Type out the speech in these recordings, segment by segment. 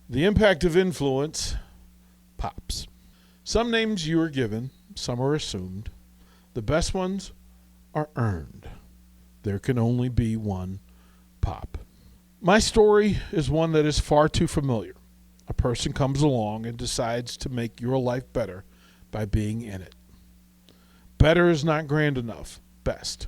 The impact of influence, pops. Some names you are given, some are assumed. The best ones are earned. There can only be one pop. My story is one that is far too familiar. A person comes along and decides to make your life better by being in it. Better is not grand enough. Best.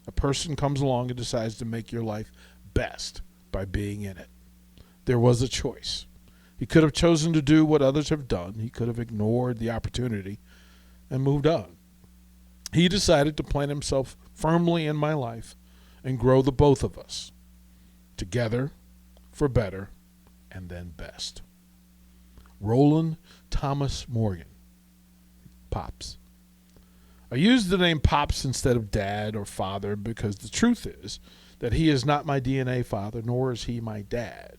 A person comes along and decides to make your life best by being in it. There was a choice. He could have chosen to do what others have done. He could have ignored the opportunity and moved on. He decided to plant himself firmly in my life and grow the both of us together for better and then best. Roland Thomas Morgan, Pops. I use the name Pops instead of Dad or Father because the truth is that he is not my DNA father, nor is he my dad.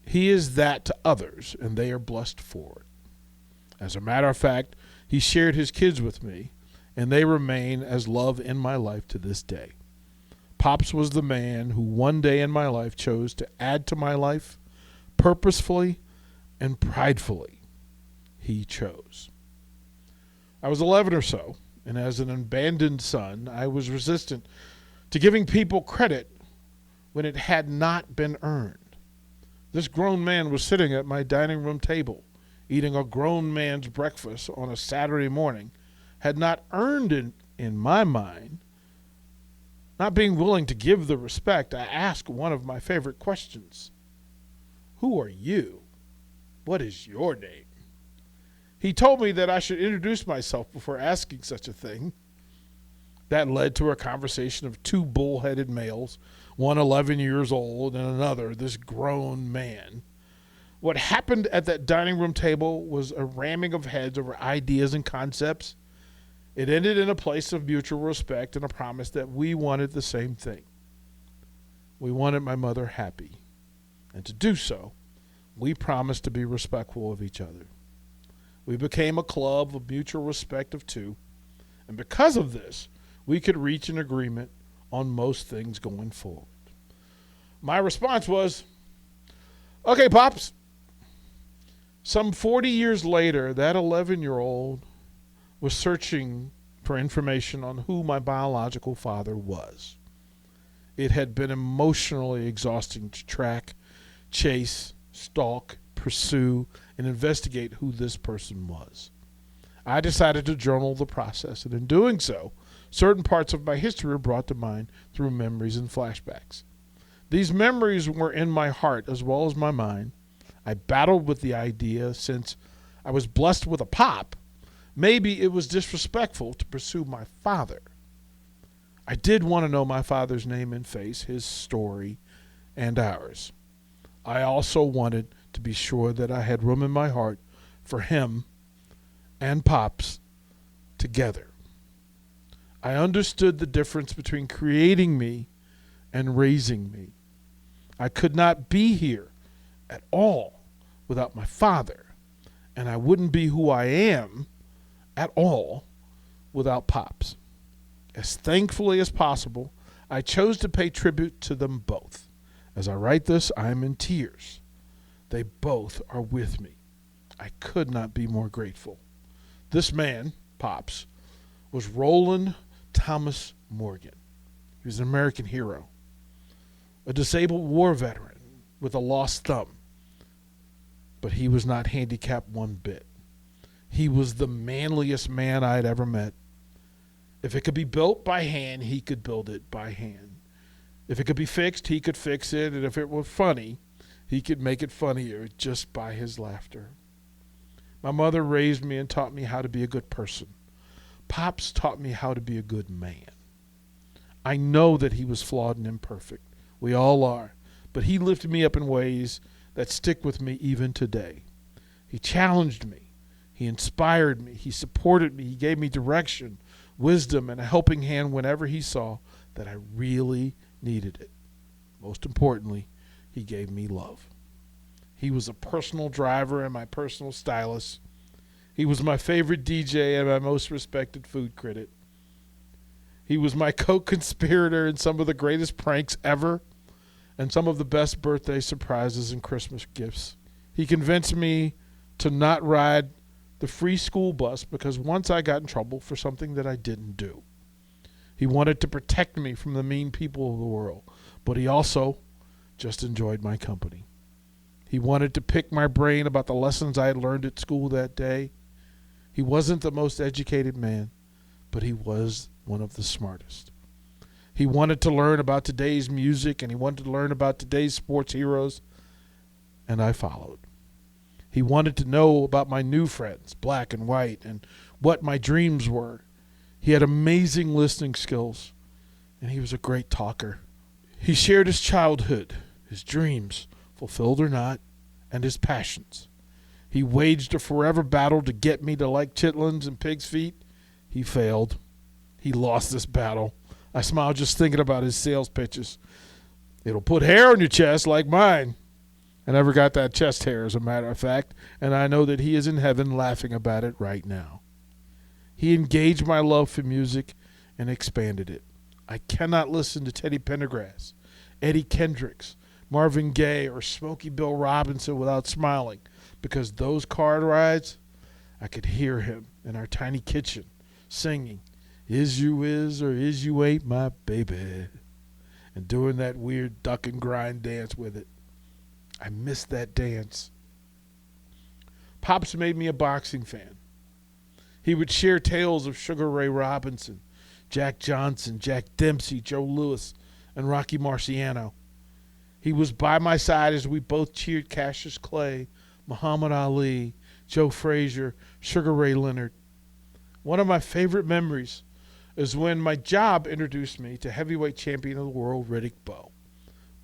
He is that to others, and they are blessed for it. As a matter of fact, he shared his kids with me, and they remain as love in my life to this day. Pops was the man who one day in my life chose to add to my life purposefully and pridefully. He chose. I was 11 or so, and as an abandoned son, I was resistant to giving people credit when it had not been earned. This grown man was sitting at my dining room table, eating a grown man's breakfast on a Saturday morning, had not earned it in my mind. Not being willing to give the respect, I asked one of my favorite questions. Who are you? What is your name? He told me that I should introduce myself before asking such a thing. That led to a conversation of two bull-headed males, one 11 years old and another, this grown man. What happened at that dining room table was a ramming of heads over ideas and concepts. It ended in a place of mutual respect and a promise that we wanted the same thing. We wanted my mother happy. And to do so, we promised to be respectful of each other. We became a club of mutual respect of two, and because of this, we could reach an agreement on most things going forward. My response was, okay, Pops. Some 40 years later, that 11-year-old was searching for information on who my biological father was. It had been emotionally exhausting to track, chase, stalk, pursue, and investigate who this person was. I decided to journal the process, and in doing so, certain parts of my history were brought to mind through memories and flashbacks. These memories were in my heart as well as my mind. I battled with the idea since I was blessed with a pop. Maybe it was disrespectful to pursue my father. I did want to know my father's name and face, his story, and ours. I also wanted to be sure that I had room in my heart for him and Pops together. I understood the difference between creating me and raising me. I could not be here at all without my father, and I wouldn't be who I am at all without Pops. As thankfully as possible, I chose to pay tribute to them both. As I write this, I am in tears. They both are with me. I could not be more grateful. This man, Pops, was Roland Thomas Morgan. He was an American hero, a disabled war veteran with a lost thumb. But he was not handicapped one bit. He was the manliest man I had ever met. If it could be built by hand, he could build it by hand. If it could be fixed, he could fix it. And if it were funny, he could make it funnier just by his laughter. My mother raised me and taught me how to be a good person. Pops taught me how to be a good man. I know that he was flawed and imperfect. We all are. But he lifted me up in ways that stick with me even today. He challenged me. He inspired me. He supported me. He gave me direction, wisdom, and a helping hand whenever he saw that I really needed it. Most importantly, he gave me love. He was a personal driver and my personal stylist. He was my favorite DJ and my most respected food critic. He was my co-conspirator in some of the greatest pranks ever. and some of the best birthday surprises and Christmas gifts. He convinced me to not ride the free school bus because once I got in trouble for something that I didn't do. He wanted to protect me from the mean people of the world, but he also just enjoyed my company. He wanted to pick my brain about the lessons I had learned at school that day. He wasn't the most educated man, but he was one of the smartest. He wanted to learn about today's music, and he wanted to learn about today's sports heroes, and I followed. He wanted to know about my new friends, black and white, and what my dreams were. He had amazing listening skills, and he was a great talker. He shared his childhood, his dreams, fulfilled or not, and his passions. He waged a forever battle to get me to like chitlins and pig's feet. He failed. He lost this battle. I smile just thinking about his sales pitches. It'll put hair on your chest like mine. I never got that chest hair, as a matter of fact, and I know that he is in heaven laughing about it right now. He engaged my love for music and expanded it. I cannot listen to Teddy Pendergrass, Eddie Kendricks, Marvin Gaye, or Smokey Bill Robinson without smiling, because those car rides, I could hear him in our tiny kitchen singing, "Is you is or is you ain't my baby," and doing that weird duck and grind dance with it. I miss that dance. Pops made me a boxing fan. He would share tales of Sugar Ray Robinson, Jack Johnson, Jack Dempsey, Joe Louis, and Rocky Marciano. He was by my side as we both cheered Cassius Clay, Muhammad Ali, Joe Frazier, Sugar Ray Leonard. One of my favorite memories is when my job introduced me to heavyweight champion of the world, Riddick Bowe.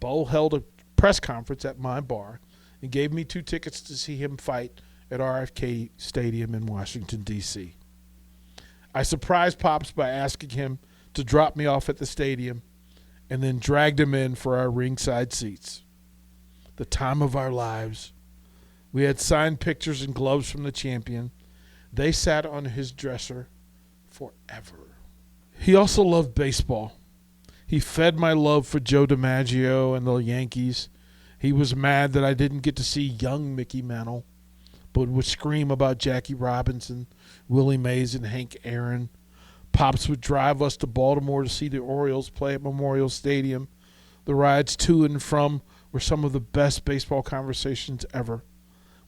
Bowe held a press conference at my bar and gave me 2 tickets to see him fight at RFK Stadium in Washington, D.C. I surprised Pops by asking him to drop me off at the stadium and then dragged him in for our ringside seats. The time of our lives. We had signed pictures and gloves from the champion. They sat on his dresser forever. He also loved baseball. He fed my love for Joe DiMaggio and the Yankees. He was mad that I didn't get to see young Mickey Mantle, but would scream about Jackie Robinson, Willie Mays, and Hank Aaron. Pops would drive us to Baltimore to see the Orioles play at Memorial Stadium. The rides to and from were some of the best baseball conversations ever.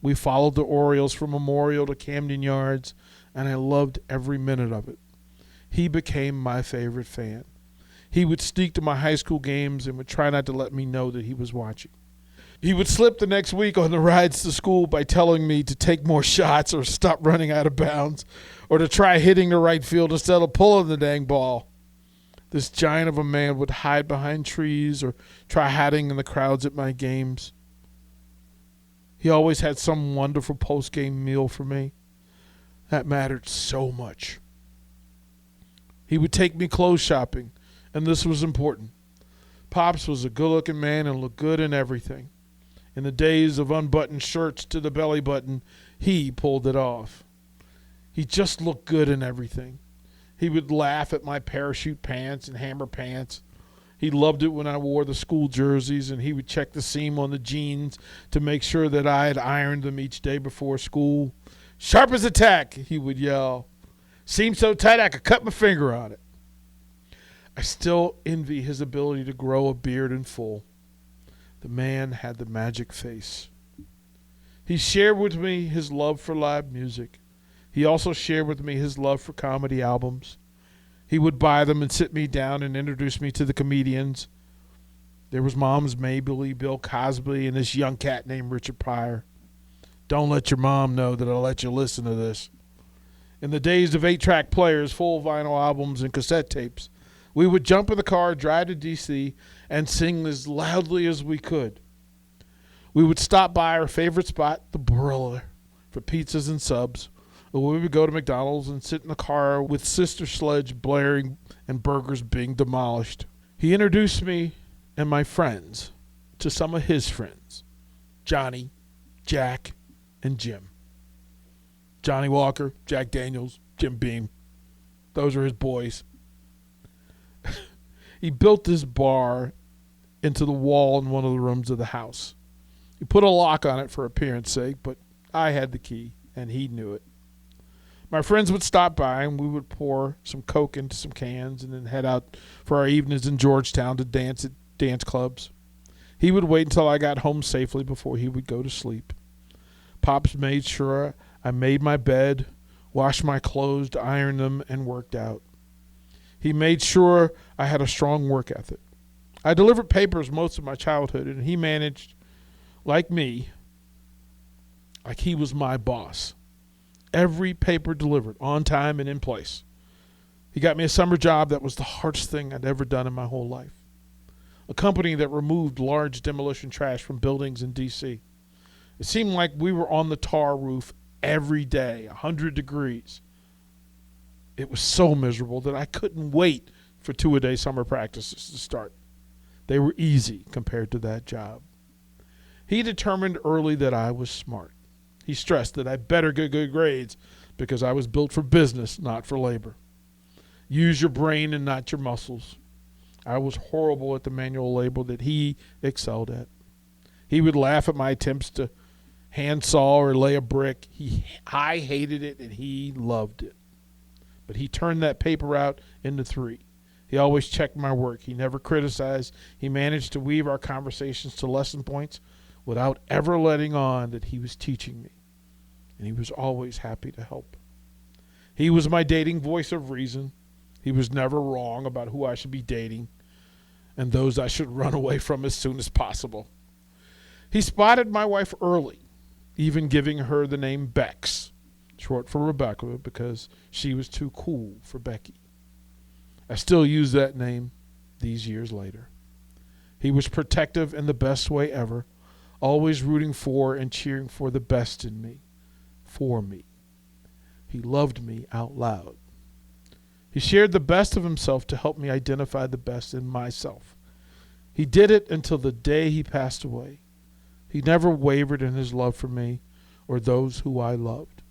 We followed the Orioles from Memorial to Camden Yards, and I loved every minute of it. He became my favorite fan. He would sneak to my high school games and would try not to let me know that he was watching. He would slip the next week on the rides to school by telling me to take more shots or stop running out of bounds or to try hitting the right field instead of pulling the dang ball. This giant of a man would hide behind trees or try hiding in the crowds at my games. He always had some wonderful post-game meal for me. That mattered so much. He would take me clothes shopping, and this was important. Pops was a good-looking man and looked good in everything. In the days of unbuttoned shirts to the belly button, he pulled it off. He just looked good in everything. He would laugh at my parachute pants and hammer pants. He loved it when I wore the school jerseys, and he would check the seam on the jeans to make sure that I had ironed them each day before school. "Sharp as a tack," he would yell. "Seam so tight I could cut my finger on it." I still envy his ability to grow a beard in full. The man had the magic face. He shared with me his love for live music. He also shared with me his love for comedy albums. He would buy them and sit me down and introduce me to the comedians. There was Mom's Mabley, Bill Cosby, and this young cat named Richard Pryor. Don't let your mom know that I'll let you listen to this. In the days of 8-track players, full vinyl albums, and cassette tapes, we would jump in the car, drive to D.C., and sing as loudly as we could. We would stop by our favorite spot, the Broiler, for pizzas and subs, or we would go to McDonald's and sit in the car with Sister Sledge blaring and burgers being demolished. He introduced me and my friends to some of his friends, Johnny, Jack, and Jim. Johnny Walker, Jack Daniels, Jim Beam. Those are his boys. He built this bar into the wall in one of the rooms of the house. He put a lock on it for appearance sake, but I had the key, and he knew it. My friends would stop by, and we would pour some Coke into some cans and then head out for our evenings in Georgetown to dance at dance clubs. He would wait until I got home safely before he would go to sleep. Pops made sure I made my bed, washed my clothes, ironed them, and worked out. He made sure I had a strong work ethic. I delivered papers most of my childhood, and he managed, like me, like he was my boss. Every paper delivered, on time and in place. He got me a summer job that was the hardest thing I'd ever done in my whole life. A company that removed large demolition trash from buildings in D.C. It seemed like we were on the tar roof every day, 100 degrees. It was so miserable that I couldn't wait for two-a-day summer practices to start. They were easy compared to that job. He determined early that I was smart. He stressed that I better get good grades because I was built for business, not for labor. Use your brain and not your muscles. I was horrible at the manual labor that he excelled at. He would laugh at my attempts to handsaw or lay a brick. I hated it and he loved it. But he turned that paper out into 3. He always checked my work. He never criticized. He managed to weave our conversations to lesson points without ever letting on that he was teaching me. And he was always happy to help. He was my dating voice of reason. He was never wrong about who I should be dating and those I should run away from as soon as possible. He spotted my wife early, even giving her the name Bex, short for Rebecca, because she was too cool for Becky. I still use that name these years later. He was protective in the best way ever, always rooting for and cheering for the best in me, for me. He loved me out loud. He shared the best of himself to help me identify the best in myself. He did it until the day he passed away. He never wavered in his love for me or those who I loved.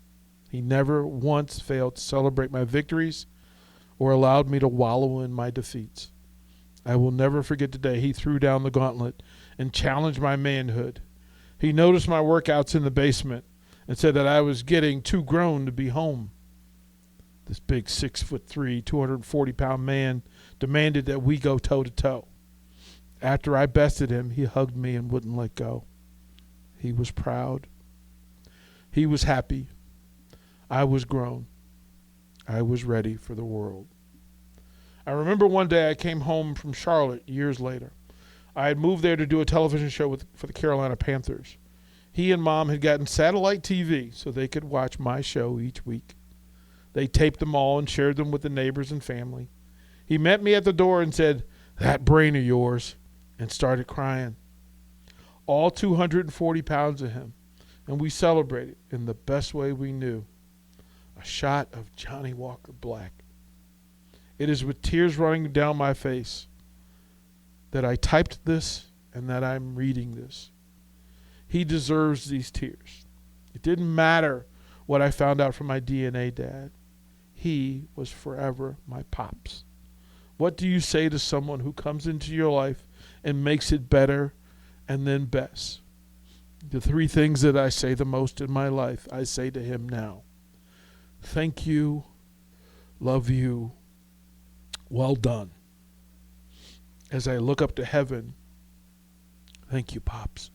He never once failed to celebrate my victories or allowed me to wallow in my defeats. I will never forget the day he threw down the gauntlet and challenged my manhood. He noticed my workouts in the basement and said that I was getting too grown to be home. This big 6'3", 240-pound man demanded that we go toe-to-toe. After I bested him, he hugged me and wouldn't let go. He was proud. He was happy. I was grown. I was ready for the world. I remember one day I came home from Charlotte years later. I had moved there to do a television show for the Carolina Panthers. He and Mom had gotten satellite TV so they could watch my show each week. They taped them all and shared them with the neighbors and family. He met me at the door and said, "That brain of yours," and started crying. All 240 pounds of him, and we celebrated in the best way we knew. A shot of Johnny Walker Black. It is with tears running down my face that I typed this and that I'm reading this. He deserves these tears. It didn't matter what I found out from my DNA dad. He was forever my pops. What do you say to someone who comes into your life and makes it better and then best? The 3 things that I say the most in my life, I say to him now. Thank you, love you, well done. As I look up to heaven, thank you, Pops.